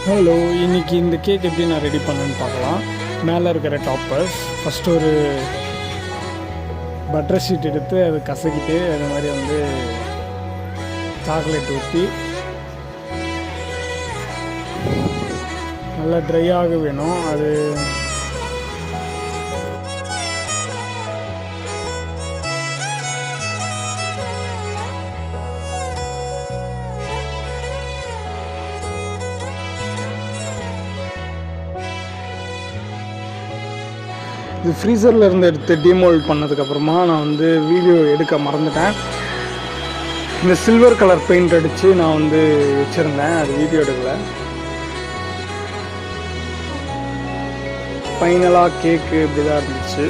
Hello, இன்றைக்கி இந்த cake எப்படி நான் ரெடி பண்ணேன்னு பார்க்கலாம். மேலே இருக்கிற டாப்பர்ஸ் ஃபஸ்ட்டு ஒரு பட்டர் ஷீட் எடுத்து அது கசக்கிட்டு அது மாதிரி வந்து சாக்லேட் ஊற்றி நல்லா ட்ரை ஆக வேணும். அது இது ஃப்ரீசரில் இருந்து எடுத்து டிமோல்ட் பண்ணதுக்கப்புறமா நான் வந்து வீடியோ எடுக்க மறந்துட்டேன். இந்த சில்வர் கலர் பெயிண்ட் அடித்து நான் வந்து வச்சுருந்தேன், அது வீடியோ எடுக்கலை. ஃபைனலாக கேக்கு இப்படி தான் இருந்துச்சு.